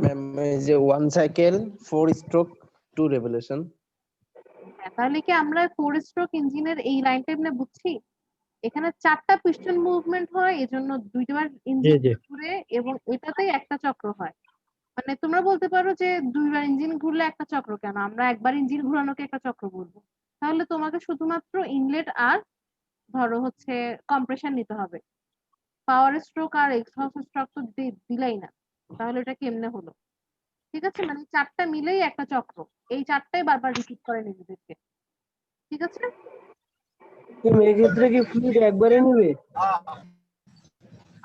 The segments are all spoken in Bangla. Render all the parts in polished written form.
ম্যাম এই যে 1 সাইকেল 4 স্ট্রোক 2 রেভলিউশন। তাহলে কি আমরা 4 স্ট্রোক ইঞ্জিনের এই লাইনটা এমনি বুঝছি? এখানে 4টা পিস্টন মুভমেন্ট হয়, এজন্য দুইবার ইঞ্জিন ঘুরে এবং এটাতেই একটা চক্র হয়। মানে তোমরা বলতে পারো যে দুইবার ইঞ্জিন ঘুরলে একটা চক্র কেন, আমরা একবার ইঞ্জিন ঘোরানোকে একটা চক্র বলবো। তাহলে তোমাকে শুধুমাত্র ইনলেট আর ধরো হচ্ছে কম্প্রেশন নিতে হবে, পাওয়ার স্ট্রোক আর এক্সহস্ট স্ট্রোক তো দিলাই না। তাহলে এটা কেমনে হলো? ঠিক আছে, মানে 4টা মিলেই একটা চক্র, এই 4টাই বারবার রিপিট করে নিজেদেরকে। ঠিক আছে, এই ক্ষেত্রে কি ফ্লুইড একবারে নেবে?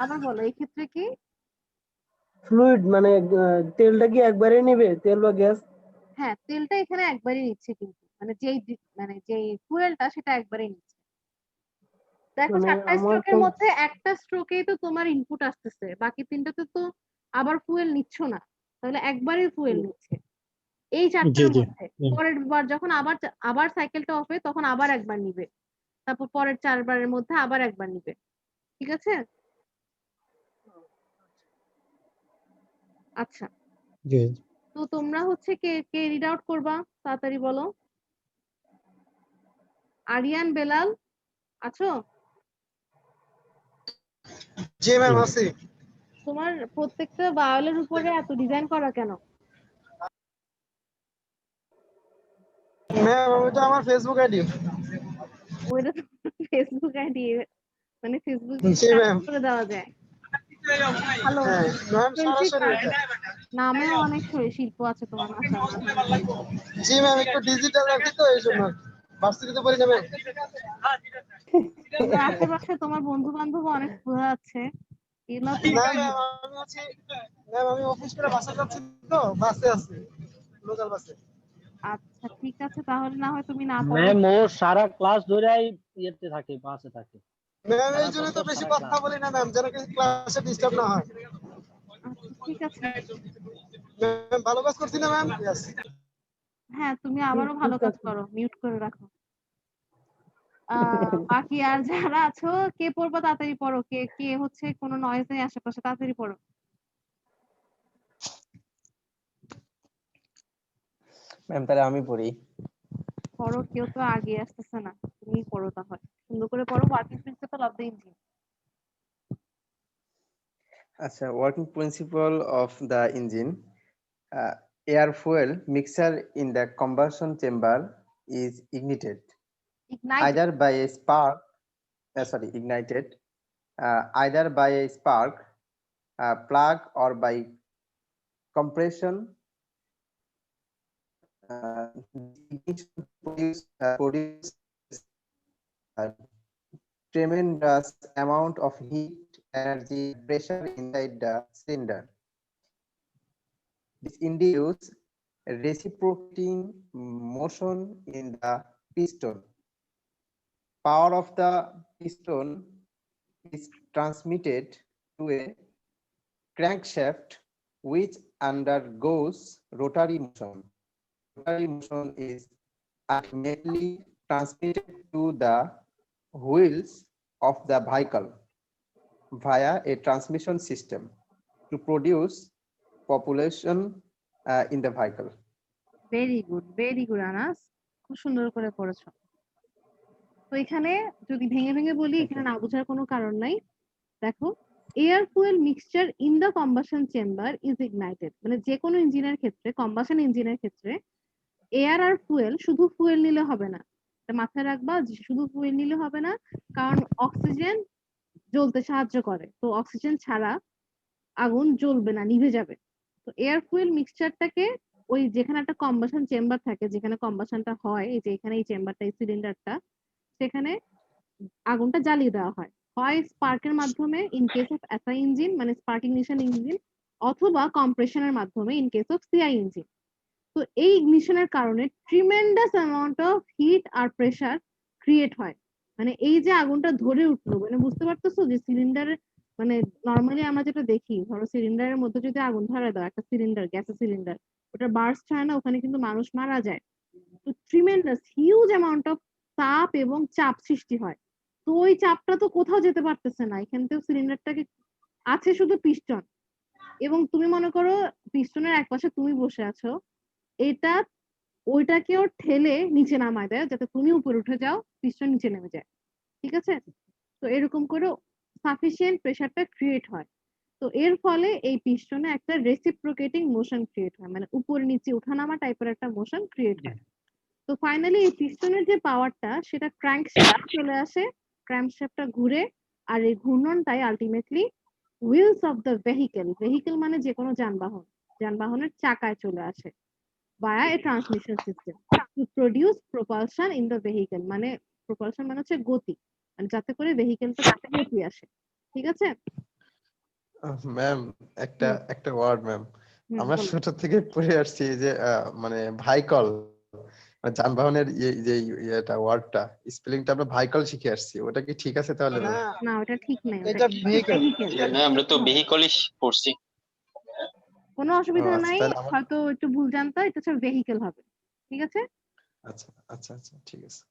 আবার বলো এই ক্ষেত্রে কি? ফ্লুইড মানে তেলটা কি একবারে নেবে, তেল বা গ্যাস? হ্যাঁ, তেলটা এখানে একবারই নিচ্ছে, কিন্তু মানে যেই ফুয়েলটা সেটা একবারই নিচ্ছে। দেখো মানে 4টা আমার স্ট্রোকের তো মধ্যে একটা স্ট্রোকেই তো তোমার ইনপুট আসতেছে, বাকি 3টাতে তো আবার ফুয়েল নিচ্ছ না, তাহলে একবারই ফুয়েল নিচ্ছে এই 4টার মধ্যে। পরের বার যখন আবার আবার সাইকেলটা অফ হয় তখন আবার একবার নিবে, তারপর পরের 4বারের মধ্যে আবার একবার নিবে। ঠিক আছে, আচ্ছা। তো তোমরা হচ্ছে কে কে রিড আউট করবা, তাড়াতাড়ি বলো। আরিয়ান, বেলাল আছো? জি ম্যাম আছি। তোমার প্রত্যেকটা বায়োলের উপরে এত ডিজাইন করা কেন? ম্যাম ওটা আমার ফেসবুক আইডি। ওইটা তো ফেসবুক আইডি, মানে ফেসবুক জি ম্যাম। করে দেওয়া যায়। হ্যালো, হ্যাঁ ম্যাম সরাসরি এটা। নামেও অনেক শিল্প আছে তোমার, মাশাআল্লাহ। জি ম্যাম একটু ডিজিটাল রাখি তো এইজন্য। ভার্সিটিতে পড়ি না ম্যাম। তোমার আশেপাশে তোমার বন্ধু বান্ধব অনেক বোঝা যাচ্ছে, এগুলো তুমি না ম্যাম আমি আছি, ম্যাম আমি অফিস করে বাসা যাচ্ছি তো, বাসে আছি, লোকাল বাসে। আচ্ছা ঠিক আছে, তাহলে না হয় তুমি না পড়ো। ম্যাম ও সারা ক্লাস ধরেই ইয়েতে থাকে, বাসে থাকে। ম্যাম এই জন্য তো বেশি কথা বলি না ম্যাম, যেন ক্লাসে ডিস্টার্ব না হয়। আচ্ছা ঠিক আছে, ম্যাম ভালো কাজ করছি না ম্যাম? ইয়েস। হ্যাঁ তুমি আবারও ভালো কাজ করো, মিউট করে রাখো। বাকি আর যারা আছো কে পড়বা তাড়াতাড়ি পড়ো, কে কে হচ্ছে কোনো নয়েজ নেই আশেপাশে, তাড়াতাড়ি পড়ো। ম্যাম তাহলে আমি পড়ি। পড়ো, কেউ তো আগে আসতেছে না, তুমি পড়ো তাহলে, সুন্দর করে পড়ো। Working principle of the engine. আচ্ছা, working principle of the engine. Air fuel mixture in the combustion chamber is ignited ignite. either by a spark, ignited either by a spark plug or by compression. Ignition produce a tremendous amount of heat, energy, pressure inside the cylinder. This induces reciprocating motion in the piston. Power of the piston is transmitted to a crankshaft which undergoes rotary motion. Rotary motion is ultimately transmitted to the wheels of the vehicle via a transmission system to produce population in the vehicle. Very good Anas, খুব সুন্দর করে পড়েছো। তো এখানে যদি ভেঙে ভেঙে বলি, এখানে না বোঝার কোনো কারণ নাই। দেখো, air fuel mixture in the combustion chamber is ignited, মানে যে কোনো ইঞ্জিনের ক্ষেত্রে, কম্বাশন ইঞ্জিনের ক্ষেত্রে এয়ার আর ফুয়েল, শুধু ফুয়েল নিলে হবে না, এটা মাথায় রাখবা যে শুধু ফুয়েল নিলে হবে না, কারণ অক্সিজেন জ্বলতে সাহায্য করে, তো অক্সিজেন ছাড়া আগুন জ্বলবে না, নিভে যাবে। তো এয়ার ফুয়েল মিক্সচারটাকে ওই যেখানে একটা কম্বাশন চেম্বার থাকে, যেখানে কম্বাশনটা হয়, এই যে এখানে এই চেম্বারটা, এই সিলিন্ডারটা, সেখানে আগুনটা জ্বালিয়ে দেওয়া হয়, হয় স্পার্কের মাধ্যমে in case of SI engine মানে স্পার্ক ইগনিশন ইঞ্জিন, অথবা কম্প্রেশনের মাধ্যমে in case of CI engine. তো এই ইগনিশনের কারণে ট্রিমেন্ডাস অ্যামাউন্ট অফ হিট আর প্রেসার ক্রিয়েট হয়। মানে এই যে আগুনটা ধরে উঠলো, মানে বুঝতে পারতেছো যে সিলিন্ডারের, মানে নর্মালি আমরা যেটা দেখি, ধরো সিলিন্ডারের মধ্যে যদি আগুন ধরে দাও, একটা সিলিন্ডার, গ্যাসের সিলিন্ডার, ওটা বার্স্ট হয় না, ওখানে কিন্তু মানুষ মারা যায়। তো ট্রিমেন্ডাস হিউজ অ্যামাউন্ট অফ তাপ এবং চাপ সৃষ্টি হয়। তো ওই চাপটা তো কোথাও যেতে পারতেছে না, এখান থেকে সিলিন্ডারটাকে আছে শুধু পিস্টন, এবং তুমি মনে করো পিস্টনের এক পাশে তুমি বসে আছো, এটা ওইটাকেও ঠেলে নিচে নামায় দেয় যাতে তুমি উপরে উঠে যাও, পিস্টন নিচে নেমে যায়। ঠিক আছে? তো এরকম করে সাফিসিয়েন্ট প্রেসারটা ক্রিয়েট হয়। তো এর ফলে এই পিস্টনে একটা রেসিপ্রোকেটিং মোশন ক্রিয়েট হয়, মানে উপরে নিচে ওঠানামা টাইপের একটা মোশন ক্রিয়েট হয়। তো ফাইনালি এই পিস্টনের যে পাওয়ারটা সেটা ক্র্যাঙ্কশ্যাফটে চলে আসে, ক্র্যাঙ্কশ্যাফটটা ঘুরে, আর এই ঘূর্ণনটাই ultimately wheels of the vehicle, vehicle মানে যে কোনো যানবাহন, যানবাহনের চাকায় চলে আসে via a transmission system to produce propulsion in the vehicle, মানে propulsion মানে হচ্ছে গতি, মানে যাতে করে ভেহিকেলটা গতি আসে। ঠিক আছে? ম্যাম, একটা হুম একটা ওয়ার্ড ম্যাম, আমরা বলো। ছোট থেকে পড়ে আসছি যে মানে ভাইকল, মানে যানবাহনের যে এটা ওয়ার্ডটা স্পেলিংটা আমরা ভাইকল শিখে আসছি, ওটা কি ঠিক আছে তাহলে না, ম্যাম? না ওটা ঠিক নাই, ওটা এটা ভেহিকল। ভেহিকেল। না আমরা তো ভেহিকলই পড়ছি। কোনো ও অসুবিধা আচ্ছা, নাই, তাহলে আমার হয়তো একটু ভুল জানতো, এটা হচ্ছে ভেহিকেল হবে। ঠিক আছে? আচ্ছা আচ্ছা আচ্ছা ঠিক আছে।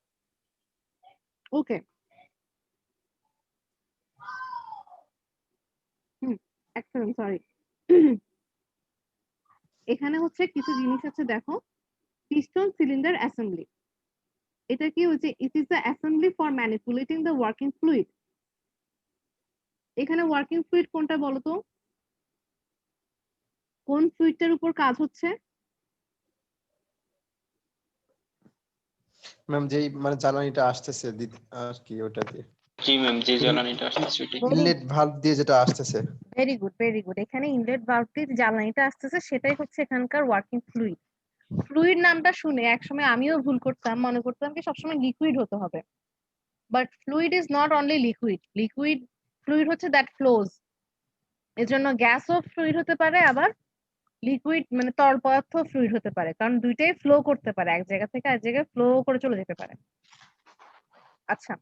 ওকে। এক সেকেন্ড, সরি। এখানে হচ্ছে কিছু জিনিস আছে, দেখো। পিস্টন সিলিন্ডার অ্যাসেম্বলি, এটা কি হচ্ছে, it is the assembly for manipulating the working fluid. এখানে ওয়ার্কিং ফ্লুইড কোনটা বলো তো? কোন ফ্লুইডটার উপর কাজ হচ্ছে? ম্যাম, যেই মানে জ্বালানিটা আসতেছে আর কি ওটা দিয়ে জি ম্যাম, যে জ্বালানিটা আসতেছে ওইটাই। ইনলেট ভালভ দিয়ে যেটা আসতেছে। Very good, very good. এখানে ইনলেট ভালভ দিয়ে জ্বালানিটা আসতেছে, সেটাই হচ্ছে এখানকার ওয়ার্কিং ফ্লুইড। ফ্লুইড নামটা শুনে একসময় আমিও ভুল করতাম, মনে করতাম কি সবসময় লিকুইড হতে হবে, but fluid is not only liquid. Fluid হচ্ছে দ্যাট ফ্লোজ। এর জন্য গ্যাসও ফ্লুইড হতে পারে, আবার লিকুইড মানে তরল পদার্থ ফ্লুইড হতে পারে, কারণ দুইটাই ফ্লো করতে পারে, এক জায়গা থেকে এক জায়গায় ফ্লো করে চলে যেতে পারে। আচ্ছা,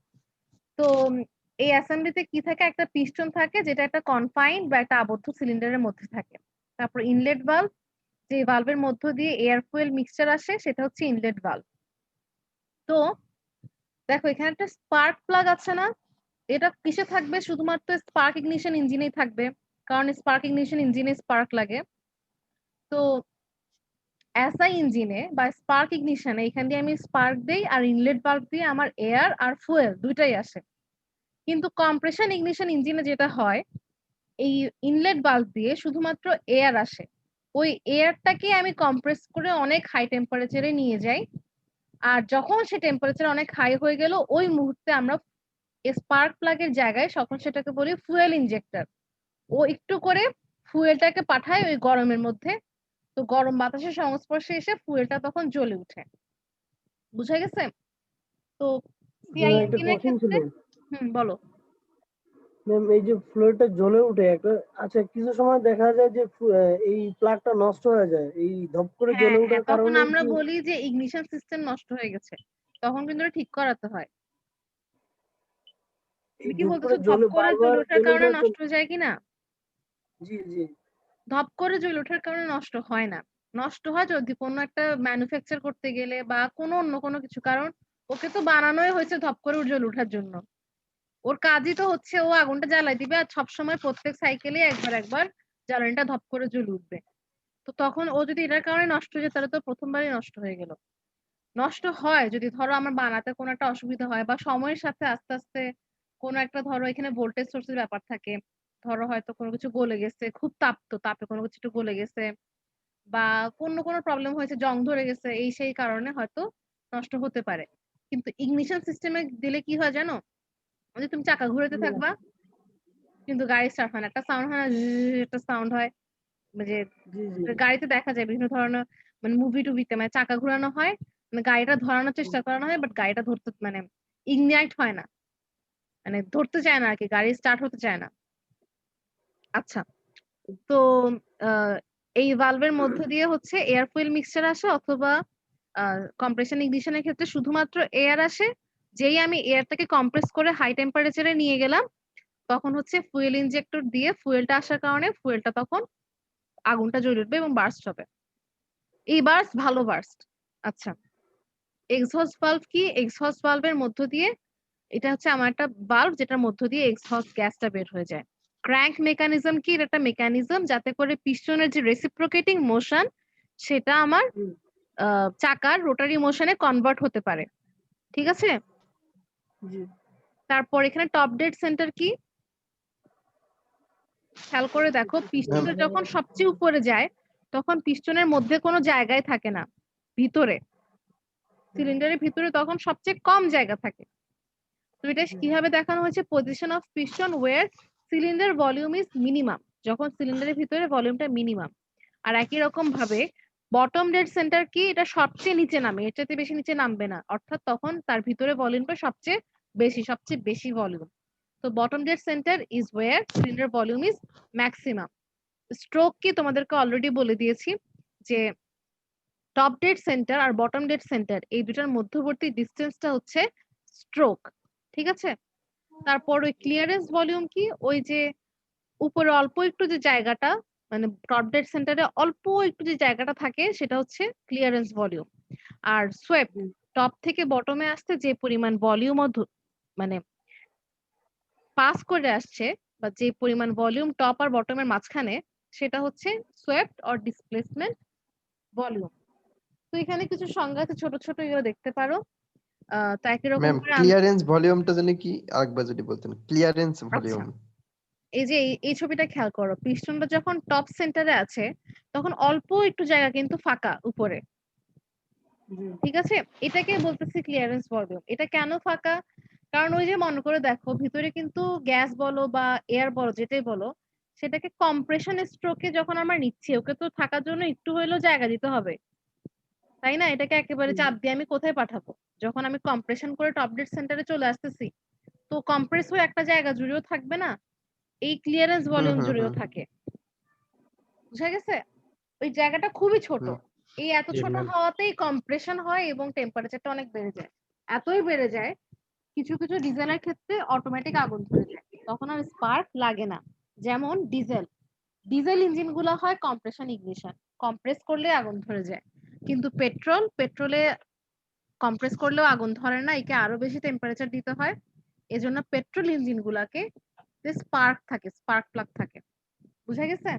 তো এই অ্যাসেম্বলিতে কি থাকে, একটা পিস্টন থাকে যেটা একটা কনফাইন্ড বা একটা আবদ্ধ সিলিন্ডারের মধ্যে থাকে। তারপর ইনলেট ভালভ, যে ভালভের মধ্য দিয়ে এয়ার ফুয়েল মিক্সচার আসে, সেটা হচ্ছে ইনলেট ভালভ। তো দেখো এখানে একটা স্পার্ক প্লাগ আছে না, এটা কিসে থাকবে? শুধুমাত্র স্পার্ক ইগনিশন ইঞ্জিনেই থাকবে, কারণ স্পার্ক ইগনিশন ইঞ্জিনে স্পার্ক লাগে। তো এসআই ইঞ্জিনে বা স্পার্ক ইগনিশনে এখান দিয়ে আমি স্পার্ক দেই, আর ইনলেট ভালভ দিয়ে আমার এয়ার আর ফুয়েল দুইটাই আসে। কিন্তু কম্প্রেশন ইগনিশন ইঞ্জিনে যেটা হয়, এই ইনলেট ভালভ দিয়ে শুধুমাত্র এয়ার আসে, ওই এয়ারটাকে আমি কম্প্রেস করে অনেক হাই টেম্পারেচারে নিয়ে যাই, আর যখন সে টেম্পারেচার অনেক হাই হয়ে গেল, ওই মুহূর্তে আমরা স্পার্ক প্লাগের জায়গায় তখন সেটাকে বলি ফুয়েল ইনজেক্টর। ও একটু করে ফুয়েলটাকে পাঠায় ওই গরমের মধ্যে, তো গরম বাতাসের সংস্পর্শে এসে ফুয়েলটা তখন জ্বলে উঠে। বুঝা গেছে? তো সিআই একটা ইঞ্জিনের কোশ্চেন ছিল ক্ষেত্রে বলো। ম্যাম, এই যে ফ্লুইডটা জ্বলে উঠে একটা, আচ্ছা কিছু সময় দেখা যায় যে এই প্লাগটা নষ্ট হয়ে যায়, এই ধপ করে হ্যাঁ জ্বলে হ্যাঁ, ওঠার তখন কারণে আমরা কি বলি যে ইগনিশন সিস্টেম নষ্ট হয়ে গেছে, তখন কিন্তু ওটা ঠিক করাতে হয়। এই তুমি কি ধপ করে বলতেছো ধপ জ্বলে করে বারবার জ্বলে ওঠার জ্বলে কারণে ওঠার নষ্ট জন্য? হয়ে যায় কিনা? জি জি। ধপ করে জ্বলে ওঠার কারণে নষ্ট হয় না। নষ্ট হয় যদি কোনো একটা ম্যানুফ্যাকচার করতে গেলে বা কোনো অন্য কোনো কিছু, কারণ ওকে তো বানানোই হয়েছে ধপ করে জ্বলে ওঠার জন্য। ওর কাজই তো হচ্ছে ও আগুনটা জ্বালাই দিবে, আর সবসময় প্রত্যেক সাইকেলে একবার একবার জ্বালানিটা ধপ করে জ্বলে উঠবে। তো তখন ও যদি এটার কারণে নষ্ট হয়ে যায়, তাহলে তো প্রথমবারই নষ্ট হয়ে গেল। নষ্ট হয় যদি ধরো আমার বানাতে কোনো একটা অসুবিধা হয়, বা সময়ের সাথে আস্তে আস্তে কোনো একটা, ধরো এখানে ভোল্টেজ সোর্সের ব্যাপার থাকে, ধরো হয়তো কোনো কিছু গলে গেছে, খুব তাপে কোনো কিছু একটু গলে গেছে, বা কোনো প্রবলেম হয়েছে, জং ধরে গেছে, এই সেই কারণে হয়তো নষ্ট হতে পারে। কিন্তু ইগনিশন সিস্টেমে দিলে কি হয় জানো, যে তুমি চাকা ঘুরাতে থাকবা কিন্তু গাড়ি স্টার্ট হয় না, একটা সাউন্ড হয় না, একটা সাউন্ড হয়, যে জি জি। গাড়িতে দেখা যায় বিভিন্ন ধরনের, মানে মুভি টুভিতে মানে চাকা ঘোরানো হয়, মানে গাড়িটা ধরানোর চেষ্টা করানো হয়, বাট গাড়িটা ধরতে মানে ইগনাইট হয় না, মানে ধরতে চায় না আর কি, গাড়ি স্টার্ট হতে চায় না। আচ্ছা, তো আহ, এই ভালভের মধ্য দিয়ে হচ্ছে এয়ার ফুয়েল মিক্সচার আসে, অথবা কম্প্রেশন ইগনিশনের ক্ষেত্রে শুধুমাত্র এয়ার আসে। যেই আমি এয়ারটাকে কম্প্রেস করে হাই টেম্পারেচারে নিয়ে গেলাম, তখন হচ্ছে ফুয়েল ইনজেক্টর দিয়ে ফুয়েলটা আসার কারণে ফুয়েলটা তখন আগুনটা জ্বলে উঠবে এবং বার্স্ট হবে। এই বার্স্ট ভালো বার্স্ট। আচ্ছা, এক্সহস্ট ভালভ কি? এক্সহস্ট ভালভের মধ্য দিয়ে, এটা হচ্ছে আমার একটা ভালভ যেটার মধ্য দিয়ে এক্সহস্ট গ্যাসটা বের হয়ে যায়। ক্র্যাঙ্ক মেকানিজম কি? এটা একটা মেকানিজম যাতে করে পিস্টনের যে রেসিপ্রোকেটিং মোশন সেটা আমার হুম। চাকার রোটারি মোশনে কনভার্ট হতে পারে। ঠিক আছে? জি। তারপর এখানে টপ ডেড সেন্টার কি? খেয়াল করে দেখো, পিস্টনটা যখন সবচেয়ে উপরে যায় তখন পিস্টনের মধ্যে কোনো জায়গায় থাকে না, ভিতরে সিলিন্ডারের ভিতরে তখন সবচেয়ে কম জায়গা থাকে। তো এটা কিভাবে দেখানো হয়েছে? Position of piston where cylinder volume is minimum, যখন সিলিন্ডারের ভিতরে ভলিউমটা মিনিমাম। আর একই রকম ভাবে বটম ডেড সেন্টার কি? এটা সবচেয়ে নিচে নামে, এর চাইতে বেশি নিচে নামবে না, অর্থাৎ তখন তার ভিতরে ভলিউমটা সবচেয়ে বেশি ভলিউম। তো bottom dead centre is wire cylinder volume is maximum. Stroke কি? তোমাদেরকে অলরেডি বলে দিয়েছি যে টপ ডেড সেন্টার আর বটম ডেড সেন্টার এই দুটার মধ্যবর্তী ডিসটেন্সটা হচ্ছে স্ট্রোক। ঠিক আছে? তারপর ওই ক্লিয়ারেন্স ভলিউম কি? ওই যে উপরে অল্প একটু যে জায়গাটা, মানে টপ ডেড সেন্টারে অল্প একটু যে জায়গাটা থাকে সেটা হচ্ছে ক্লিয়ারেন্স ভলিউম। আর সোয়েপ, টপ থেকে বটমে আসতে যে পরিমাণ ভলিউম মানে পাস করে আসছে, বা যে পরিমাণ ভলিউম টপ আর বটমের মাঝখানে, সেটা হচ্ছে সোয়েপ্ট অর ডিসপ্লেসমেন্ট ভলিউম। তো এখানে কিছু সংজ্ঞা আছে, ছোট ছোট এগুলো দেখতে পারো। তো একই রকম ম্যাম করে ক্লিয়ারেন্স ভলিউমটা জানি কি আরেকবার যদি বলতেন, ক্লিয়ারেন্স ভলিউম। এই যে এই ছবিটা খেয়াল করো, পিস্টনটা যখন টপ সেন্টারে আছে তখন অল্প একটু জায়গা কিন্তু ফাঁকা উপরে। ঠিক আছে? এটাকে বলতেছি ক্লিয়ারেন্স ভলিউম। এটা কেন ফাঁকা? কারণ ওই যে মনে করে দেখো, ভিতরে কিন্তু গ্যাস বলো বা এয়ার বলো, যেটাই বলো, সেটাকে কম্প্রেশন স্ট্রোকে যখন আমরা নিচ্ছি, ওকে তো থাকার জন্য একটু হইলেও জায়গা দিতে হবে, তাই না? এটাকে একেবারে চাপ দিয়ে আমি কোথায় পাঠাবো? যখন আমি কম্প্রেশন করে টপ ডেড সেন্টারে চলে আসতেছি, তো কম্প্রেস হয়ে একটা জায়গা জুড়েও থাকবে না, এই ক্লিয়ারেন্স ভলিউম জুড়েও থাকে। বুঝা গেছে? ওই জায়গাটা খুবই ছোট। এই এত জি ছোট ম্যাম। হওয়াতেই কম্প্রেশন হয় এবং টেম্পারেচারটা অনেক বেড়ে যায়। এতই বেড়ে যায়, কিছু কিছু ডিজেলের ক্ষেত্রে অটোমেটিক আগুন ধরে যায়, তখন আর স্পার্ক লাগে না। যেমন ডিজেল ইঞ্জিন গুলো হয় কম্প্রেশন ইগনিশন, কম্প্রেস করলে আগুন ধরে যায়। কিন্তু পেট্রোলে কম্প্রেস করলেও আগুন ধরে না, একে আরো বেশি টেম্পারেচার দিতে হয়। এজন্য পেট্রোল ইঞ্জিন গুলাকে স্পার্ক থাকে, স্পার্ক প্লাগ থাকে। বুঝা গেছে?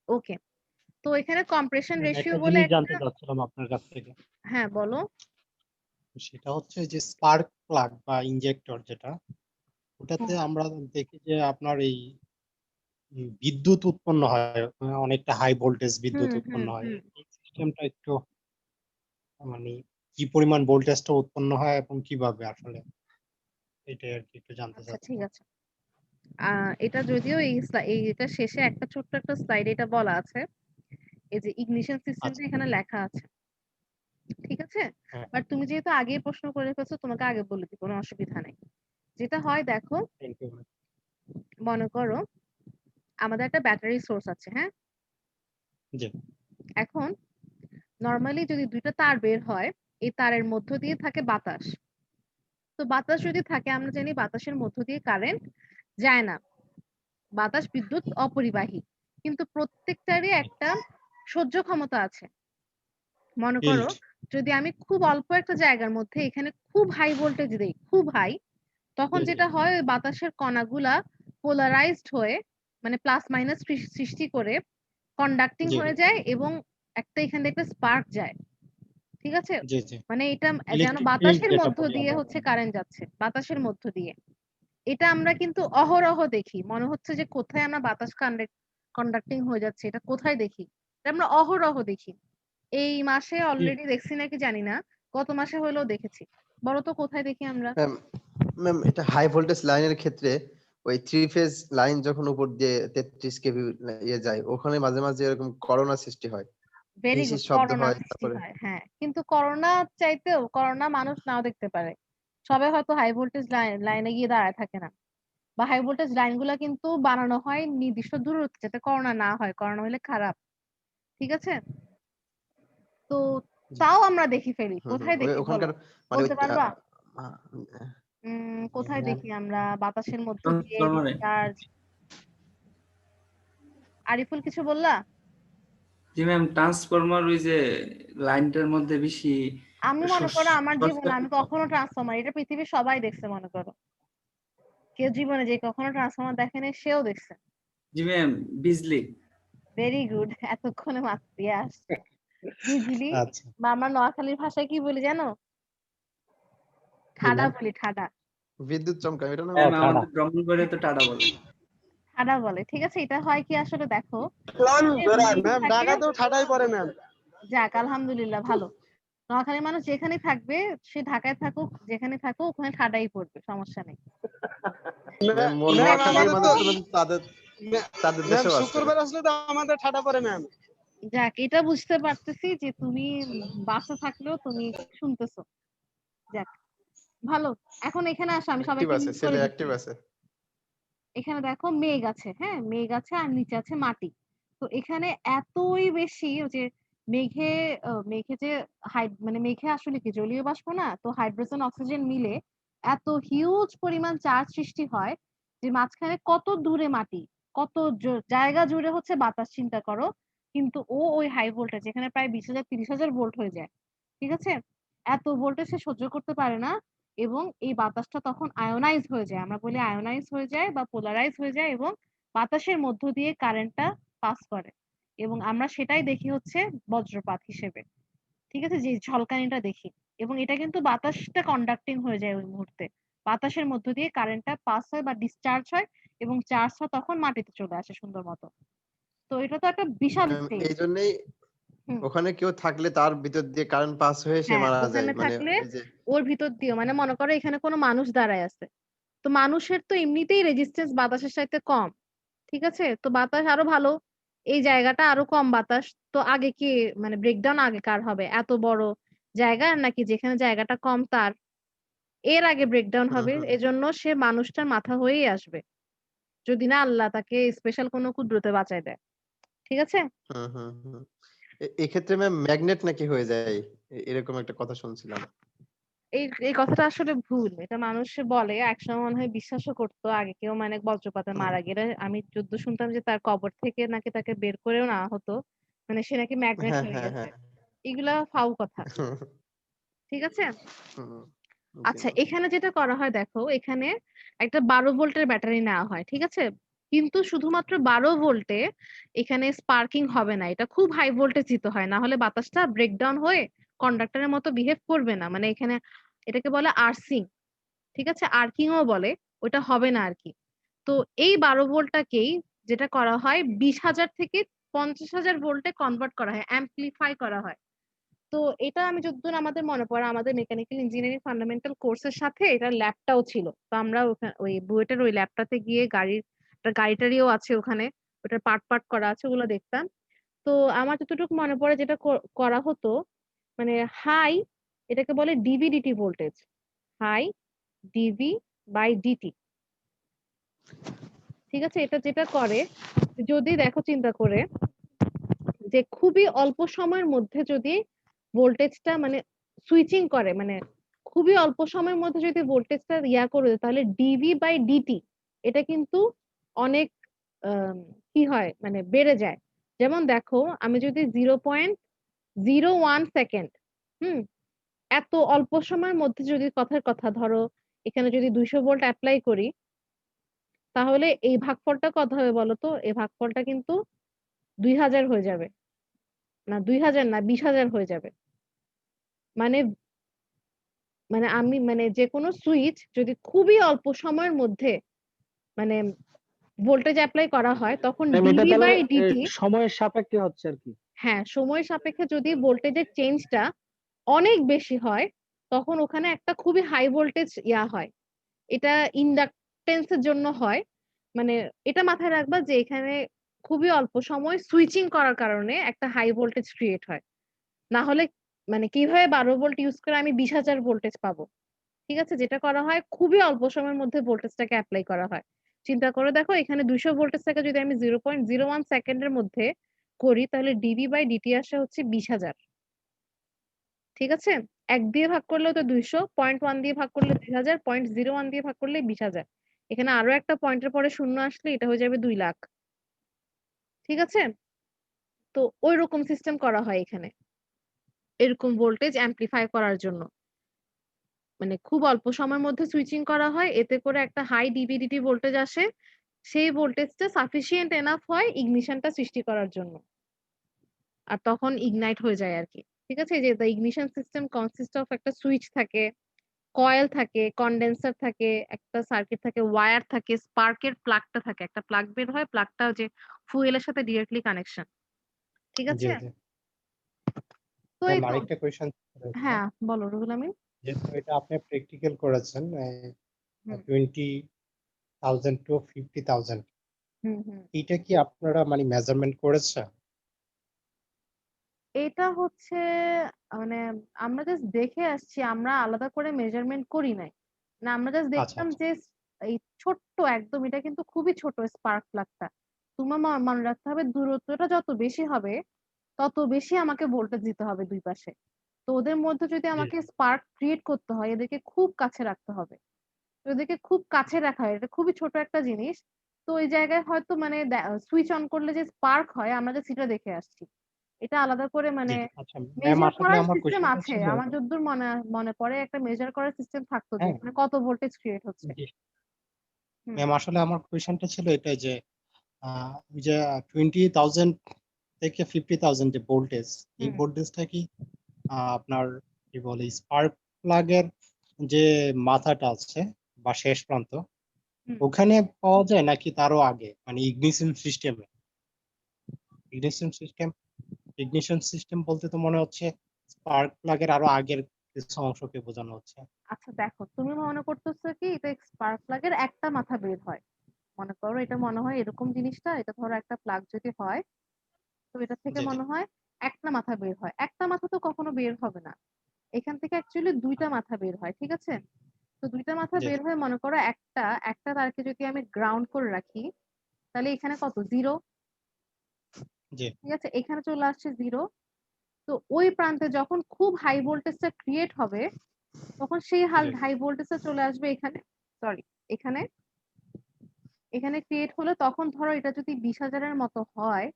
ওকে। তো এখানে কম্প্রেশন রেশিও একটা বলে জিনিস জানতে একটা, চাচ্ছিলাম আপনার কাছ থেকে। হ্যাঁ বলো। সেটা হচ্ছে যে স্পার্ক প্লাগ বা ইনজেক্টর যেটা, ওটাতে আমরা দেখি যে আপনার এই বিদ্যুৎ উৎপন্ন হয়, অনেকটা হাই ভোল্টেজ বিদ্যুৎ উৎপন্ন হয়। এই সিস্টেমটা একটু মানে কি পরিমাণ ভোল্টেজটা উৎপন্ন হয় এবং কিভাবে আসলে, এটাই আর কি একটু জানতে আচ্ছা চাচ্ছি। ঠিক আছে। এটা যদিও এটা শেষে একটা ছোট্ট একটা স্লাইড এটা বলা আছে, এই যে ইগনিশন সিস্টেমটা আচ্ছা। এখানে লেখা আছে। ঠিক আছে? হ্যাঁ। বাট তুমি যেহেতু আগে প্রশ্ন করে ফেলছো, তোমাকে আগে বলে দিই, কোনো অসুবিধা নেই। যেটা হয় দেখো, থ্যাংক ইউ। মনে করো আমাদের একটা ব্যাটারি সোর্স আছে, হ্যাঁ? জি। এখন নরমালি যদি দুইটা তার বের হয়, এই তারের মধ্য দিয়ে থাকে বাতাস। তো বাতাস যদি থাকে, আমরা জানি বাতাসের মধ্য দিয়ে কারেন্ট যায় না, বাতাস বিদ্যুৎ অপরিবাহী। কিন্তু প্রত্যেকটারই একটা সহ্য ক্ষমতা আছে। মনে করো ফিল্ড। যদি আমি খুব অল্প একটা জায়গার মধ্যে এখানে খুব হাই ভোল্টেজ দেই, খুব হাই, তখন জি জি যেটা হয় ওই বাতাসের কণাগুলা পোলারাইজড হয়ে, মানে প্লাস মাইনাস সৃষ্টি করে কন্ডাক্টিং জি হয়ে যায়, এবং একটা এখান থেকে একটা স্পার্ক যায়। ঠিক আছে? জি জি মানে এটা যেন ইলেকট্রিক ফিল্ড বাতাসের যেটা মধ্য বলি দিয়ে আমরা। হচ্ছে কারেন্ট যাচ্ছে, বাতাসের মধ্য দিয়ে। এটা আমরা কিন্তু অহরহ দেখি, মনে হচ্ছে যে কোথায় আমরা বাতাস কন্ডাক্টিং হয়ে যাচ্ছে, এটা কোথায় দেখি? এটা আমরা অহরহ দেখি। এই মাসে অলরেডি দেখছি নাকি জানি না, গত মাসে হলেও দেখেছি। বলো তো কোথায় দেখি আমরা? ম্যাম ম্যাম এটা হাই ভোল্টেজ লাইনের ক্ষেত্রে ওই 3 ফেজ লাইন যখন উপর দিয়ে 33 কেভি ইয়ে যায়, ওখানে মাঝে মাঝে এরকম করোনা সৃষ্টি হয়, ভেরি হিসির গুড, শব্দ করোনা হয়, সৃষ্টি তারপরে হয়, হ্যাঁ। কিন্তু করোনা চাইতেও করোনা মানুষ নাও দেখতে পারে, সবাই হয়তো হাই ভোল্টেজ লাইনে গিয়ে দাঁড়ায় থাকে না। বা হাই ভোল্টেজ লাইন গুলা কিন্তু বানানো হয় নির্দিষ্ট দূরত্বে, যাতে করোনা না হয়, করোনা হলে খারাপ। ঠিক আছে? তো জি। তাও আমরা দেখি ফেলি, কোথায় দেখি বলো? ওখানকার মানে ওই বলতে পারবা? আহ, কোথায় ম্যাম, দেখি আমরা বাতাসের মধ্য দিয়ে ট্রান্সফরমারে। ডিসচার্জ? আরিফুল কিছু বললা? জি ম্যাম, ট্রান্সফরমার ওই যে লাইনটার মধ্যে বেশি আমি মনে করো আমার শর্ট জীবনে আমি সার্কিট। কখনো ট্রান্সফরমার, এটা পৃথিবীর সবাই দেখছে মনে করো, কেউ জীবনে যে কখনো ট্রান্সফরমার দেখেনি সেও দেখছে। জি ম্যাম বিজলি। ভেরি গুড, এতক্ষণে মাত্র দিয়ে আসছে। বিজলি আচ্ছা বা আমরা নোয়াখালীর ভাষায় কি বলি জানো? ঠাডা বলি, ঠাডা। বিদ্যুৎ চমকায় এটা না ম্যাম ঠাডা। আমাদের ব্রাহ্মণবাড়িয়া তো টাটা বলে। ঠাডা বলে, ঠিক আছে। এটা হয় কি আসলে দেখো, ম্যাম ঢাকাতেও ঠাডাই পড়ে ম্যাম। যাক আলহামদুলিল্লাহ ভালো। নোয়াখালীর মানুষ যেখানে থাকবে, সে ঢাকায় থাকুক যেখানে থাকুক, ওখানে ঠাডাই পড়বে, সমস্যা নেই। ম্যাম ম্যাম নোয়াখালীর আমাদের মানুষ তো তো তাদের তাদের ম্যাম দেশেও আছে। শুক্রবার আসলে তো আমাদের ঠাডা পড়ে ম্যাম। যাক, এটা বুঝতে পারতেছি যে তুমি বাসে থাকলেও তুমি শুনতেছো। যাক ভালো। এখন এখানে আসো, আমি অ্যাক্টিভ সবাইকে আছে, মিট করে ছেলে দিচ্ছি। অ্যাক্টিভ আছে। এখানে দেখো মেঘ আছে, হ্যাঁ মেঘ আছে আর নিচে আছে মাটি। তো এখানে এতই বেশি ওই যে মেঘে মেঘে যে মানে মেঘে আসলে কি জলীয় বাষ্প না, তো হাইড্রোজেন অক্সিজেন মিলে এত হিউজ পরিমাণ চার্জ সৃষ্টি হয় যে মাঝখানে কত দূরে মাটি, কত জায়গা জুড়ে হচ্ছে বাতাস, চিন্তা করো। কিন্তু ওই হাই ভোল্টেজ এখানে প্রায় 20,000 30,000 ভোল্ট হয়ে যায়, ঠিক আছে। এত ভোল্টেজ সে সহ্য করতে পারে না, এবং এই বাতাসটা তখন আয়োনাইজ হয়ে যায়, আমরা বলি আয়োনাইজ হয়ে যায় বা পোলারাইজ হয়ে যায়, এবং বাতাসের মধ্য দিয়ে কারেন্টটা পাস করে, এবং আমরা সেটাই দেখি হচ্ছে বজ্রপাত হিসেবে, ঠিক আছে, যে ঝলকানিটা দেখি। এবং এটা কিন্তু বাতাসটা কন্ডাক্টিং হয়ে যায় ওই মুহূর্তে, বাতাসের মধ্য দিয়ে কারেন্টটা পাস হয় বা ডিসচার্জ হয়, এবং চার্জটা তখন মাটিতে চলে আসে সুন্দর মতো। তো এটা তো একটা বিশাল স্টেজ। এই জন্যই ওখানে কেউ থাকলে তার ভিতর দিয়ে কারেন্ট পাস হয়ে সে হ্যাঁ, মারা যায়, ওখানে মানে থাকলে ওই যে ওর ভিতর দিয়ে, মানে মনে করো এখানে কোনো মানুষ দাঁড়ায় আছে, তো মানুষের তো এমনিতেই রেজিস্ট্যান্স বাতাসের সাথে কম, ঠিক আছে, তো বাতাস আরো ভালো, এই জায়গাটা আরো কম বাতাস, তো আগে কি মানে ব্রেকডাউন আগে কার হবে, এত বড় জায়গা নাকি যেখানে জায়গাটা কম তার, এর আগে ব্রেকডাউন হুম হবে, হুম এজন্য সে মানুষটার মাথা হয়েই আসবে, যদি না আল্লাহ তাকে স্পেশাল কোনো কুদরতে বাঁচায় দেয়, ঠিক আছে। হুম হুম হুম। এক্ষেত্রে ম্যাম ম্যাগনেট নাকি হয়ে যায়, এরকম একটা কথা শুনছিলাম। এই এই কথাটা আসলে ভুল, এটা মানুষ বলে, একসময় মনে হয় বিশ্বাসও করতো, আগে কেউ মানে বজ্রপাতে হুম। মারা গেলে আমি যদ্দূর শুনতাম যে তার কবর থেকে নাকি তাকে বের করেও নেওয়া হতো, মানে সে নাকি ম্যাগনেট হ্যাঁ হয়ে হ্যাঁ গেছে। হ্যাঁ। এগুলা ফাউ কথা, ঠিক আছে। হুম, জি আচ্ছা, ম্যাম। এখানে যেটা করা হয় দেখো, এখানে একটা 12 ভোল্টের ব্যাটারি নেওয়া হয়, ঠিক আছে, কিন্তু শুধুমাত্র 12 ভোল্টে এখানে স্পার্কিং হবে না, এটা খুব হাই ভোল্টেজ দিতে হয়, না হলে বাতাসটা ব্রেকডাউন হয়ে কন্ডাক্টরের মতো বিহেভ করবে না, মানে এখানে এটাকে বলে আর্সিং, ঠিক আছে, আর্কিংও বলে, ওটা হবে না আর কি। তো এই 12 ভোল্টটাকেই যেটা করা হয় 20,000 থেকে 50,000 ভোল্টে কনভার্ট করা হয়, অ্যাম্পলিফাই করা হয়। তো এটা আমি যতদূর আমাদের মনে পড়ে, আমাদের মেকানিক্যাল ইঞ্জিনিয়ারিং ফান্ডামেন্টাল কোর্সের সাথে এটা ল্যাবটাও ছিল, তো আমরা ওই বুয়েটের ওই ল্যাবটাতে গিয়ে গাড়িটারিও আছে ওখানে, ওটার পার্ট পার্ট করা আছে, ওগুলো দেখতাম। তো আমার যতটুকু মনে পড়ে যেটা করা হতো, মানে হাই, এটাকে বলে DVDT voltage, high DV by DT, ঠিক আছে। এটা যেটা করে, যদি দেখো চিন্তা করে যে খুবই অল্প সময়ের মধ্যে যদি ভোল্টেজটা মানে সুইচিং করে, মানে খুবই অল্প সময়ের মধ্যে যদি ভোল্টেজটা করে দেয়, তাহলে ডিভি বাই ডিটি এটা কিন্তু অনেক কি হয় মানে বেড়ে যায়। যেমন দেখো, আমি যদি 0.01 সেকেন্ড, হুম, এত অল্প সময়ের মধ্যে যদি কথার কথা ধরো এখানে যদি 200 ভোল্ট অ্যাপ্লাই করি, তাহলে এই ভাগফলটা কত হবে বলো তো, এই ভাগফলটা কিন্তু 2,000 হয়ে যাবে, না 2,000 না 20,000 হয়ে যাবে। মানে মানে আমি মানে যে কোনো সুইচ যদি খুবই অল্প সময়ের মধ্যে মানে ভোল্টেজ অ্যাপ্লাই করা হয়, তখন ম্যাম এটা ডিভি তাহলে বাই ডিটি, সময়ের সাপেক্ষে হচ্ছে আর কি। হ্যাঁ সময় সাপেক্ষে যদি ভোল্টেজের চেঞ্জটা অনেক বেশি হয়, তখন ওখানে একটা খুবই হাই ভোল্টেজ হয়, এটা ইন্ডাকটেন্সের জন্য হয়। মানে এটা মাথায় রাখবা যে এখানে খুবই অল্প সময় সুইচিং করার কারণে একটা হাই ভোল্টেজ ক্রিয়েট হয়, না হলে মানে কিভাবে 12 ভোল্ট ইউজ করে আমি 20,000 ভোল্টেজ পাবো, ঠিক আছে। যেটা করা হয় খুবই অল্প সময়ের মধ্যে ভোল্টেজটাকে অ্যাপ্লাই করা হয়। চিন্তা করে দেখো, এখানে 200 ভোল্টেজ থেকে যদি আমি 0.01 সেকেন্ডের মধ্যে করি, তাহলে ডিভি বাই ডিটি আসে হচ্ছে 20,000, ঠিক আছে। 1 দিয়ে ভাগ করলেও তো 200, 0.1 দিয়ে ভাগ করলে 2,000, 0.01 দিয়ে ভাগ করলে 20,000, এখানে আরো একটা পয়েন্টের পরে শূন্য আসলে এটা হয়ে যাবে 2 লাখ, ঠিক আছে। তো ওই রকম সিস্টেম করা হয় এখানে, এরকম ভোল্টেজ অ্যাম্পলিফাই করার জন্য। মানে খুব অল্প সময়ের মধ্যে সুইচিং করা হয়, এতে করে একটা হাই ডিভিডিটি ভোল্টেজ আসে, সেই ভোল্টেজটা সাফিসিয়েন্ট এনাফ হয় ইগনিশনটা সৃষ্টি করার জন্য, আর তখন ইগনাইট হয়ে যায় আর কি। ঠিক আছে, এই যে the ignition system consist of একটা সুইচ থাকে, কয়েল থাকে, কন্ডেন্সার থাকে, একটা সার্কিট থাকে, ওয়্যার থাকে, স্পার্কের প্লাগটা থাকে, একটা প্লাগ বের হয়, প্লাগটা যে ফুয়েলের সাথে ডিরেক্টলি কানেকশন। ঠিক জি আছে, জি তো এই ম্যাম তো। আরেকটা কোয়েশ্চেন রয়েছে, হ্যাঁ বলো রুহুল আমিন। যেহেতু এটা আপনি প্র্যাকটিক্যাল করেছেন হুম 20,000 to 50,000, হুম হুম এটা কি আপনারা মানে মেজারমেন্ট করেছে? এটা হচ্ছে মানে আমরা জাস্ট দেখে আসছি, আমরা আলাদা করে মেজারমেন্ট করি নাই। না, আমরা জাস্ট আচ্ছা দেখতাম আচ্ছা যে এই ছোট্ট একদম, এটা কিন্তু খুবই ছোট স্পার্ক প্লাগটা। তোমার মনে রাখতে হবে দূরত্বটা যত বেশি হবে তত বেশি আমাকে ভোল্টেজ দিতে হবে দুই পাশে। তো ওদের মধ্যে যদি জি আমাকে স্পার্ক ক্রিয়েট করতে হয়, এদেরকে খুব কাছে রাখতে হবে। তো এদেরকে খুব কাছে রাখা হয়, এটা খুবই ছোট একটা জিনিস। তো ওই জায়গায় হয়তো মানে সুইচ অন করলে যে স্পার্ক হয় আমরা যে সেটা দেখে আসছি, এটা আলাদা করে জি মানে আচ্ছা ম্যাম, মেজার আসলে করার আমার সিস্টেম কোয়েশ্চেনটা আছে। ছিল, আমার যতদূর মনে মনে পড়ে একটা মেজার করার সিস্টেম থাকতো যে হ্যাঁ মানে কত ভোল্টেজ ক্রিয়েট হচ্ছে। জি হুম ম্যাম, আসলে আমার কোয়েশ্চেনটা ছিল এটাই যে ওই যে 20,000 থেকে 50,000 যে ভোল্টেজ, এই হুম ভোল্টেজটা কি আপনার কি বলে স্পার্ক প্লাগের যে মাথাটা আছে বা শেষ প্রান্ত, হুম ওখানে পাওয়া যায় নাকি তারও আগে, মানে ইগনিশন সিস্টেম বলতে তো মনে হচ্ছে স্পার্ক প্লাগের আরো আগের কিছু অংশকে বোঝানো হচ্ছে। আচ্ছা দেখো, তুমি মনে করতেছো কি এটা স্পার্ক প্লাগের একটা মাথা বের হয়, মনে করো এটা মনে হয় এরকম জিনিসটা, এটা ধরো একটা প্লাগ যদি হয়, তো এটা থেকে জি জি মনে হয় একটা মাথা বের হয়। একটা মাথা তো কখনো বের হবে না, এখান থেকে অ্যাকচুয়ালি দুইটা মাথা বের হয়। ঠিক আছে, তো দুইটা মাথা জি বের হয়ে মনে করো একটা একটা তারকে যদি আমি গ্রাউন্ড করে রাখি, তাহলে এখানে কত জিরো। জি ঠিক আছে, এখানে চলে আসছে জিরো। তো ওই প্রান্তে যখন খুব হাই ভোল্টেজটা ক্রিয়েট হবে, তখন সেই জি হাই ভোল্টেজটা চলে আসবে এখানে, সরি এখানে, এখানে ক্রিয়েট হলে তখন ধরো এটা যদি 20,000-এর মতো হয়,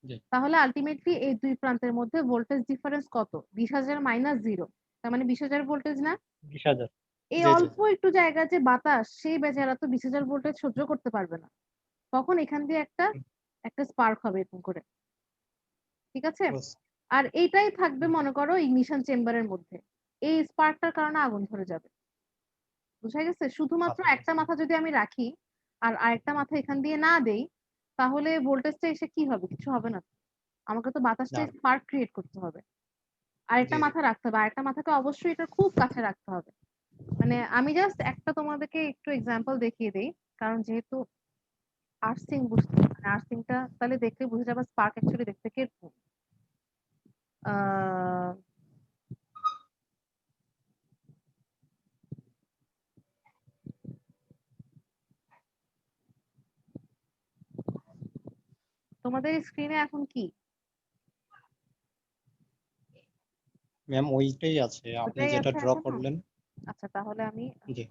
জি তাহলে আলটিমেটলি এই দুই প্রান্তের মধ্যে ভোল্টেজ ডিফারেন্স কত? 20,000 মাইনাস জিরো, তার মানে 20,000 ভোল্টেজ না? 20,000। এই জি জি অল্প একটু জায়গা যে বাতাস, সেই বেচারা তো 20,000 ভোল্টেজ সহ্য করতে পারবে না, তখন এখান দিয়ে একটা হুম, একটা স্পার্ক হবে এরকম করে। ঠিক আছে, বুঝ- আর এইটাই থাকবে হুম, মনে করো ইগনিশন চেম্বারের মধ্যে, এই স্পার্কটার কারণে আগুন ধরে যাবে। বুঝা গেছে? শুধুমাত্র আচ্ছা একটা আচ্ছা মাথা যদি আমি রাখি আর আরেকটা মাথা এখান দিয়ে না দেই, তাহলে ভোল্টেজটা এসে কি হবে? কিছু হবে না। আমাকে তো বাতাসটা না স্পার্ক ক্রিয়েট করতে হবে। আরেকটা জি জি মাথা রাখতে হবে, আরেকটা মাথাকে অবশ্যই এটা খুব কাছে রাখতে হবে। মানে আমি জাস্ট একটা তোমাদেরকে একটু এক্সাম্পল দেখিয়ে দেই, কারণ যেহেতু আর্সিং বুঝতে, মানে আর্সিংটা তাহলে দেখলে বুঝে যাবে স্পার্ক অ্যাকচুয়ালি দেখতে কিরকম। আহ তোমাদের স্ক্রিনে এখন কি? ম্যাম, ওইটাই আছে আপনি ওটাই যেটা আছে ড্র এখনো? করলেন। আচ্ছা তাহলে আমি জি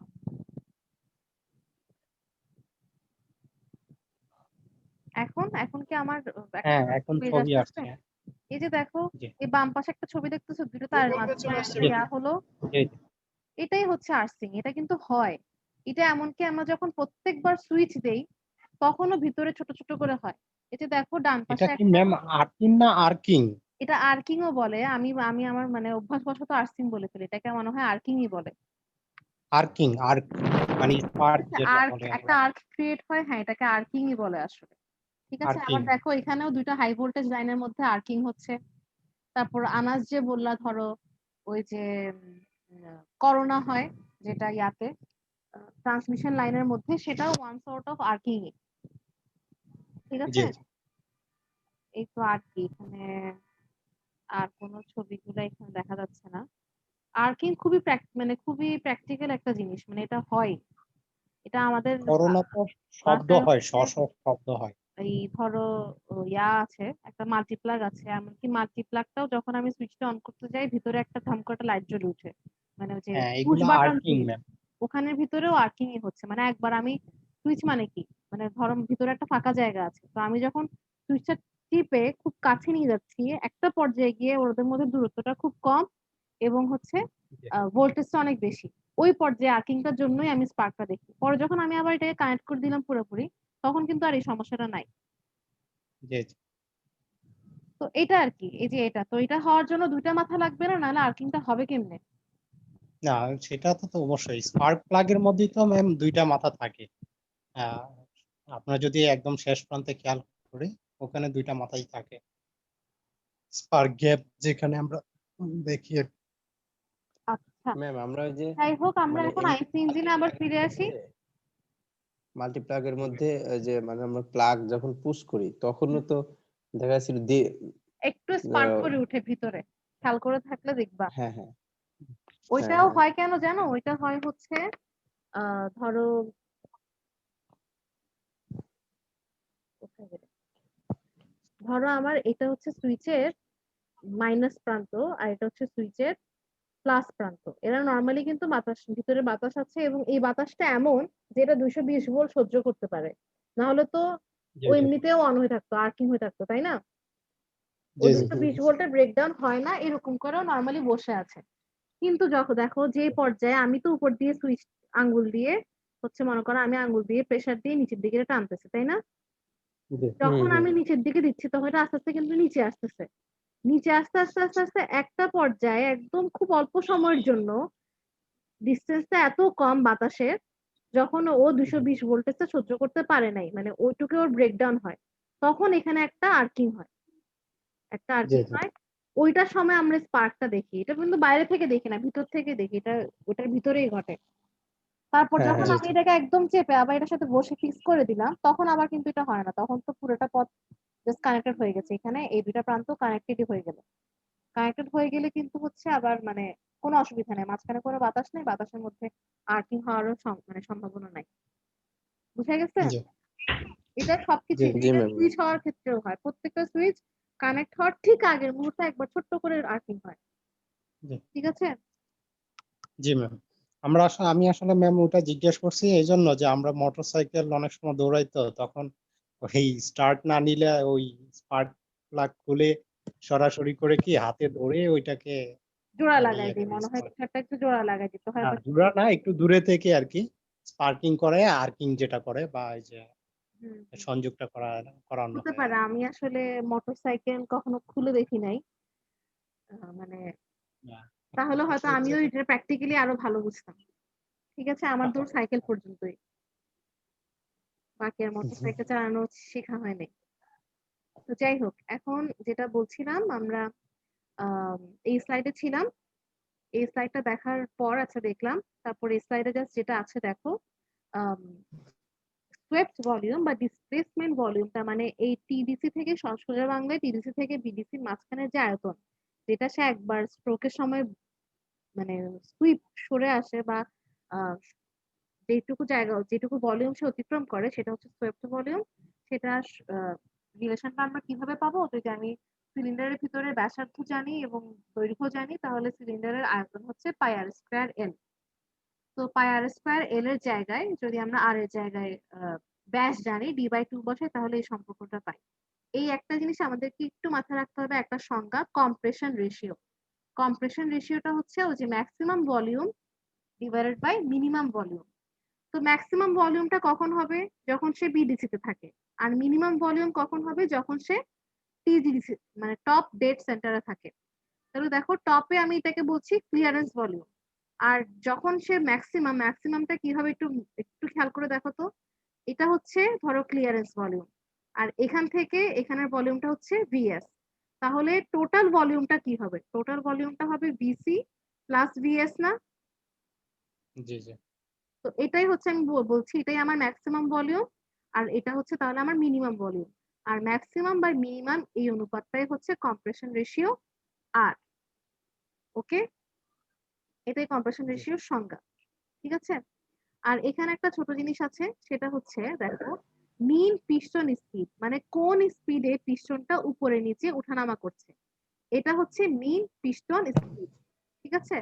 এখন এখন কি আমার একটা হ্যাঁ, এখন পেজ ছবি আসতেছে? আসছে। এই যে দেখো, জি এই বাম পাশে একটা ছবি দেখতেছো, দুটো তার রূপরেখা চলে মাঝখানে আসছে জি ইয়া ম্যাম। হলো, জি জি। এটাই হচ্ছে আর্সিং। এটা কিন্তু হয়, এটা এমনকি আমরা যখন প্রত্যেকবার সুইচ দেই তখনও ভিতরে ছোট ছোট করে হয়। এই যে দেখো ডান এটা পাশে কি একটা, ম্যাম আর্কিং না আর্কিং? এটা আর্কিং ও বলে, আমি আমি আমার মানে অভ্যাসবশত আর্সিং বলে ফেলি, এটাকে মনে হয় আর্কিংই বলে। আর্ক মানে ঠিক স্পার্ক আছে, যেটা আর্ক, বলে একটা আমরা। আর্ক ক্রিয়েট হয়, হ্যাঁ এটাকে আর্কিংই বলে আসলে। ঠিক আছে, আর্কিং। আবার দেখো এখানেও দুইটা হাই ভোল্টেজ লাইনের মধ্যে আর্কিং হচ্ছে। তারপর আনাস যে বললা ধরো, ওই যে করোনা হয় যেটা ইয়াতে ট্রান্সমিশন লাইনের মধ্যে, সেটাও ওয়ান সর্ট অফ আর্কিং। ঠিক জি আছে, জি এই তো আর কি এখানে আর কোনো ছবিগুলো এখানে দেখা যাচ্ছে না। আর্কিং খুবই মানে খুবই প্র্যাকটিক্যাল একটা জিনিস, মানে এটা হয়, এটা আমাদের করোনা তো শব্দ বাসায় হয়, হচ্ছে। শব্দ হয়। এই ধরো ইয়া আছে, একটা মাল্টিপ্লাগ আছে, এমনকি মাল্টিপ্লাগটাও যখন আমি সুইচটা অন করতে যাই ভিতরে একটা ধমকাটা লাইট জ্বলে উঠে, মানে ওই যে হ্যাঁ, পুশ এগুলা বাটন আর্কিং সুইচ, ম্যাম। ওখানের ভিতরেও আর্কিং হচ্ছে। মানে একবার আমি সুইচ মানে কি, মানে ধরো ভিতরে একটা ফাঁকা জায়গা আছে, তো আমি যখন সুইচটা টিপে খুব কাছে নিয়ে যাচ্ছি, একটা পর্যায়ে গিয়ে ওদের মধ্যে দূরত্বটা খুব কম এবং হচ্ছে জি। ভোল্টেজটা অনেক বেশি। ওই পর্যায়ে আর্কিংটার জন্যই আমি স্পার্কটা দেখি। পরে যখন আমি আবার এটাকে কানেক্ট করে দিলাম পুরোপুরি, তখন কিন্তু আর এই সমস্যাটা নাই। জি, জি। তো এটা আরকি। এই যে এটা। তো এটা হওয়ার জন্য ২ টা মাথা লাগবে না? নাহলে আর্কিংটা হবে কেমনে? না, সেটা তো অবশ্যই। স্পার্ক প্লাগ এর মধ্যেই তো ম্যাম ২ টা মাথা থাকে। আ আপনার যদি একদম শেষ প্রান্তে খেয়াল করি, ওখানে ২ টা মাথাই থাকে। স্পার্ক গ্যাপ যেখানে আমরা দেখি আচ্ছা। ম্যাম আমরা ওই যে যাই হোক আমরা মানে এখন আইসি ইঞ্জিনে আবার ফিরে আসি। মাল্টিপ্লাগের মধ্যে ওই যে মানে আমরা প্লাগ যখন পুশ করি তখনও তো দেখা যাচ্ছিল দিয়ে একটু স্পার্ক আহ, করে উঠে ভিতরে। খেয়াল করে থাকলে দেখবা। হ্যাঁ হ্যাঁ হ্যাঁ ওইটাও হ্যাঁ হয় কেন জানো? ওইটা হয় হচ্ছে ধরো কোথায় গেলে? ধরো আমার এটা হচ্ছে সুইচের মাইনাস প্রান্ত আর এটা হচ্ছে সুইচের প্লাস প্রান্ত। এরা নরমালি কিন্তু বাতাস ভিতরে বাতাস আছে এবং এই বাতাসটা এমন যে এটা 220 ভোল্ট সহ্য করতে পারে। না হলে তো জি, ও জি, এমনিতেও অন হয়ে থাকতো, আর্কিং হয়ে থাকতো, তাই না? ও জি, জি, 220 ভোল্টের ব্রেকডাউন হয় না এরকম করেও নরমালি বসে আছে। কিন্তু যখন দেখো যে পর্যায়ে আমি তো উপর দিয়ে সুইচ আঙ্গুল দিয়ে হচ্ছে মনে করো আমি আঙ্গুল দিয়ে প্রেসার দিয়ে নিচের দিকে এটা টানতেছি, তাই না? জি, হুম যখন হুম আমি নিচের দিকে দিচ্ছি তখন এটা আস্তে আস্তে কিন্তু নিচে আসতেছে। নিচে আস্তে আস্তে আস্তে আস্তে একটা পর্যায়ে একদম খুব অল্প সময়ের জন্য ডিসটেন্সটা এত কম বাতাসের, যখন ও 220 ভোল্টেজটা সহ্য করতে পারে নাই, মানে ওইটুকু ওর ব্রেকডাউন হয়, তখন এখানে একটা আর্কিং হয়। একটা জি, আর্কিং জি। হয়। ওইটার সময় আমরা স্পার্কটা দেখি। এটা কিন্তু বাইরে থেকে দেখি না, ভিতর থেকে দেখি। এটা ওটার ভিতরেই ঘটে। তারপর হ্যাঁ যখন হ্যাঁ জি, আমি জি, এটাকে একদম চেপে আবার এটার সাথে বসে ফিক্স করে দিলাম, তখন আবার কিন্তু এটা হয় না। তখন তো পুরোটা পথ জাস্ট কানেক্টেড হয়ে গেছে। এখানে এই ২ টা প্রান্ত কানেক্টেডই হয়ে গেল। কানেক্টেড হয়ে গেলে কিন্তু হচ্ছে আবার মানে কোনো অসুবিধা নেই। মাঝখানে কোনো বাতাস নেই। বাতাসের মধ্যে আর্কিং হওয়ারও মানে সম্ভাবনা নাই। বুঝা গেছে? জি, এটা জি, সবকিছুই। জি এটা ম্যাম সুইচ হওয়ার ক্ষেত্রেও হয়। প্রত্যেকটা সুইচ কানেক্ট হওয়ার ঠিক আগের মুহূর্তে একবার ছোট্ট করে আর্কিং হয়। জি, ঠিক আছে? জি ম্যাম। আমি আসলে ম্যাম ওটা জিজ্ঞেস করছি এইজন্য যে আমরা মোটরসাইকেল অনেক সময় দৌড়াই তো তখন ওই স্টার্ট না নিলে ওই স্পার্ক প্লাগ খুলে সরাসরি করে কি হাতে ধরে ওইটাকে জোড়া মানে লাগাই ইয়ে দেই। করি মনে হয় স্পার্ক। কিছু একটা একটু জোড়া লাগাই দিতে হয় না, বা কিছু দূরা একটা। না, একটু দূরে থেকে আরকি স্পার্কিং করে আর্কিং যেটা করে বা এই যে হুম, হুম। সংযোগটা করানো হতে হয় পারে। আরকি। আমি আসলে মোটরসাইকেল কখনো খুলে দেখি নাই। মানে না, তাহলে হয়তো আমিও মোটরসাইকেল এটা প্র্যাকটিক্যালি আরো ভালো বুঝতাম। ঠিক আছে? আমার দূর সাইকেল পর্যন্তই। বাকি আর মোটরসাইকেল চালানো শেখা হয়নি। তো যাই হোক, এখন যেটা বলছিলাম আমরা আম এই স্লাইডে ছিলাম। এই স্লাইডটা দেখার পর আচ্ছা দেখলাম। তারপর এই স্লাইডে জাস্ট যেটা আছে দেখো। আম সোয়েপ্ট ভলিউম বা ডিসপ্লেসমেন্ট ভলিউমটা মানে এই টিডিসি থেকে সোজা বাংলায় টিডিসি থেকে বিডিসির মাঝখানের যে আয়তন, যেটা সে একবার স্ট্রোকের সময় মানে সুইপ সরে আসে বা আ যেটুকু জায়গা যেটুকু ভলিউম সে অতিক্রম করে সেটা হচ্ছে সোয়েপ্ট ভলিউম। সেটা রিলেশনটা আমরা কিভাবে পাবো? যদি আমি সিলিন্ডারের ভিতরে ব্যাসার্ধ জানি এবং দৈর্ঘ্য জানি তাহলে সিলিন্ডারের আয়তন হচ্ছে পাই আর স্কয়ার এল। তো পাই আর স্কয়ার এল এর জায়গায় যদি আমরা আর এর জায়গায় ব্যাস জানি ডি/2 বসাই তাহলে এই সম্পর্কটা পাই। এই একটা জিনিস আমাদেরকে একটু মাথায় রাখতে হবে, একটা সংজ্ঞা কম্প্রেশন রেশিও। কম্প্রেশন রেশিওটা হচ্ছে ওই যে maximum volume divided by minimum volume. তো ম্যাক্সিমাম ভলিউমটা কখন হবে? যখন সে বিডিসি তে থাকে। আর মিনিমাম ভলিউম কখন হবে? যখন সে টিজিডিসি মানে টপ ডেড সেন্টারে থাকে। তাহলে দেখো টপে আমি এটাকে বলছি ক্লিয়ারেন্স ভলিউম। আর যখন সে ম্যাক্সিমামটা কি হবে একটু একটু খেয়াল করে দেখো তো। এটা হচ্ছে ধরো ক্লিয়ারেন্স ভলিউম। আর এখান থেকে এখানের ভলিউমটা হচ্ছে ভিএস। তাহলে টোটাল ভলিউমটা কি হবে? টোটাল ভলিউমটা হবে ভিসি প্লাস ভিএস না? জি, জি, তো এটাই হচ্ছে আমি বলছি এটাই আমার ম্যাক্সিমাম ভলিউম আর এটা হচ্ছে তাহলে আমার মিনিমাম ভলিউম। আর ম্যাক্সিমাম বাই মিনিমাম এই অনুপাতটাই হচ্ছে কম্প্রেশন রেশিও আর। ওকে? এটাই কম্প্রেশন জি, রেশিওর সংজ্ঞা। ঠিক আছে? আর এখানে একটা ছোট জিনিস আছে সেটা হচ্ছে দেখো মিন পিস্টন স্পিড মানে কোন স্পিডে পিস্টনটা উপরে নিচে ওঠানামা করছে, এটা হচ্ছে মিন পিস্টন স্পিড। ঠিক আছে?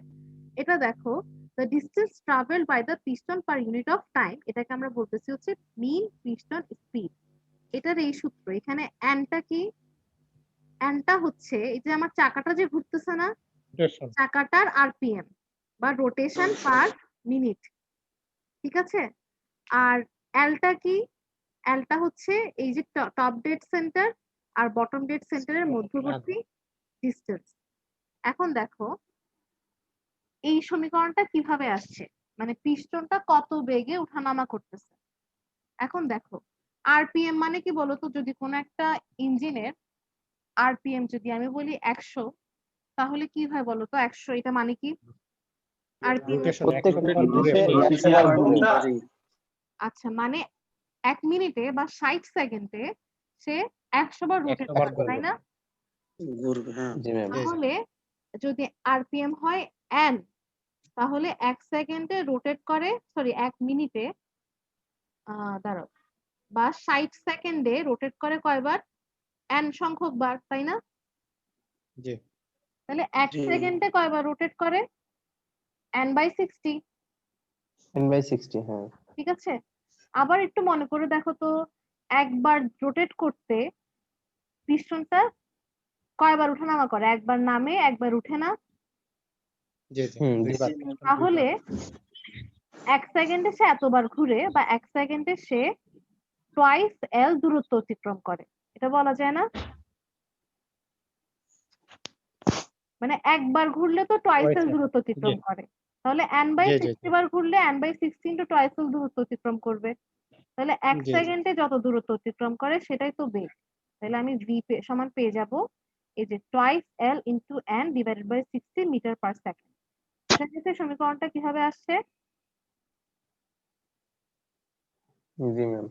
এটা দেখো the distance traveled by the piston per unit of time এটাকে আমরা বলতেছি হচ্ছে মিন পিস্টন স্পিড। এটার এই সূত্র এখানে অ্যানটা কি? অ্যানটা হচ্ছে এই যে আমার চাকাটা যে ঘুরতেছে না, রোটেশন। চাকাটার আরপিএম। বা রোটেশন পার মিনিট, ঠিক আছে? আর এলটা কি? এলটা হচ্ছে এই যে টপ ডেড সেন্টার আর বটম ডেড সেন্টারের মধ্যবর্তী ডিস্টেন্স। এখন দেখো এই সমীকরণটা কিভাবে আসছে, মানে পিস্টনটা কত বেগে ওঠানামা করতেছে। এখন দেখো আরপিএম মানে কি বলতো, যদি কোনো একটা ইঞ্জিনের আরপিএম যদি আমি বলি 100, তাহলে কি হয় বলতো? 100 এটা মানে কি আরপিএম? রোটেশন প্রত্যেকটা মিনিটে 100 বার ঘুরে। আচ্ছা, মানে 1 মিনিটে বা 60 সেকেন্ডে সে 100 বার রোটেট 100 বার করে, তাই না? ঘুরবে, হ্যাঁ। জি ম্যাম। তাহলে যদি আরপিএম হয় n, তাহলে 1 সেকেন্ডে রোটেট করে, সরি 1 মিনিটে দাঁড়াও, বা 60 সেকেন্ডে রোটেট করে কয়বার? n সংখ্যক বার, তাই না? জি তাহলে 1 জি। সেকেন্ডে কয়বার রোটেট করে? n/60, 10/60, হ্যাঁ। ঠিক আছে? আবার একটু মনে করে দেখো তো, একবার রোটেট করতে পিস্টনটা কয়বার ওঠানামা করে? একবার নামে, একবার উঠে না? জি জি হুম, দুইবার। তাহলে 1 সেকেন্ডে সে এতবার ঘুরে, বা 1 সেকেন্ডে সে টুয়াইস এল দূরত্ব অতিক্রম করে, এটা বলা যায় না? মানে একবার ঘুরলে তো টুয়াইস এল দূরত্ব অতিক্রম করে, তাহলে n/60 বার ঘুরলে n/60 ইন্টু টুয়াইস এল দূরত্ব অতিক্রম করবে। তাহলে 1 জি, জি। সেকেন্ডে যত দূরত্ব অতিক্রম করে সেটাই তো বেগ। তাহলে আমি v সমান পেয়ে যাব এই যে twice L into n divided by 60 metre per second. এটা থেকে সমীকরণটা কিভাবে আসছে? জি ম্যাম।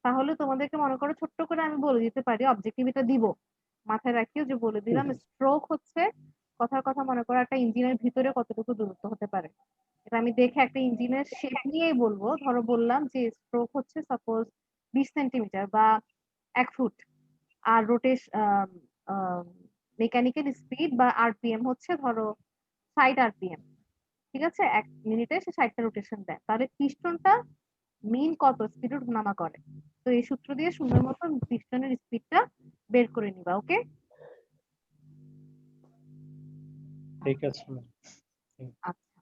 তাহলে তোমাদেরকে মনে করো ছোট্ট করে আমি বলে দিতে পারি, অবজেক্টিভ এটা দিব, মাথায় রাখিও যে বলে দিলাম স্ট্রোক হচ্ছে, কথার কথা মনে করো একটা ইঞ্জিনের ভিতরে কতটুকু দূরত্ব হতে পারে, এটা আমি দেখে একটা ইঞ্জিনের শেপ নিয়েই বলবো। ধরো বললাম যে স্ট্রোক হচ্ছে সাপোজ 20 সেন্টিমিটার বা 1 ফুট, আর মেকানিক্যাল স্পিড বা আরপিএম হচ্ছে ধরো 60 আরপিএম, ঠিক আছে? 1 মিনিটে সে 60টা রোটেশন দেয়, তাহলে পিস্টনটা মিন কত স্পিডে ওঠানামা করে? তো এই সূত্র দিয়ে সুন্দর মতো পিস্টনের স্পিডটা বের করে নিবা। ওকে, ঠিক আছে। আচ্ছা।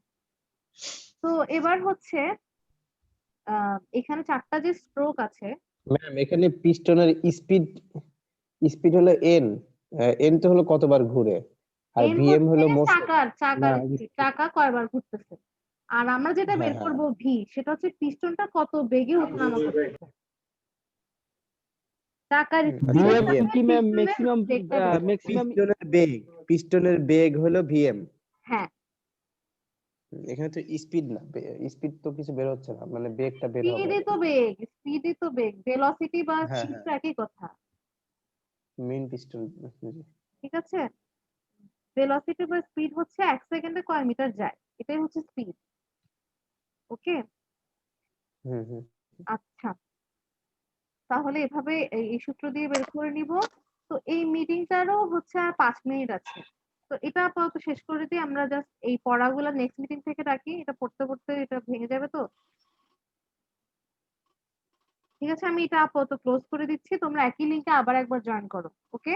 তো এবার হচ্ছে এখানে 4টা যে স্ট্রোক আছে, ম্যাম এখানে পিস্টনের স্পিড স্পিড হলো এন, এন তো হলো কতবার ঘুরে, আর এন ভিএম হলো হচ্ছে মোশন। চাকার না, স্পিড, চাকা কয়বার ঘুরতেছে। আর আমরা যেটা হ্যাঁ বের হ্যাঁ করব ভি, সেটা হচ্ছে পিস্টনটা কত বেগে ওঠানামা করতেছে। চাকার আচ্ছা, স্পিডের ভিএম সাথে পিস্টনের বেগটা বের করব। পিস্টনের বেগ হলো ভিএম। হ্যাঁ, এখানে তো স্পিড না, স্পিড তো কিছু বের হচ্ছে না, মানে বেগটা বের হবে। স্পিডই তো বেগ, ভেলোসিটি বা হ্যাঁ স্পিড হ্যাঁ, তো একই কথা, মেইন পিস্টন। ঠিক আছে? ভেলোসিটি বা স্পিড হচ্ছে 1 সেকেন্ডে কয় মিটার যায়, এটাই হচ্ছে স্পিড। ওকে, হুম হুম। আচ্ছা, তাহলে এভাবে এই সূত্র দিয়ে বের করে নিব। তো এই মিটিংটারও হচ্ছে আর 5 মিনিট আছে, তো এটা আপাতত শেষ করে দিই। আমরা জাস্ট এই পড়াগুলো নেক্সট মিটিং থেকে রাখি, এটা পড়তে পড়তে এটা ভেঙে যাবে তো। ঠিক আছে, আমি এটা আপাতত ক্লোজ করে দিচ্ছি, তোমরা একই লিংকে আবার একবার জয়েন করো। ওকে।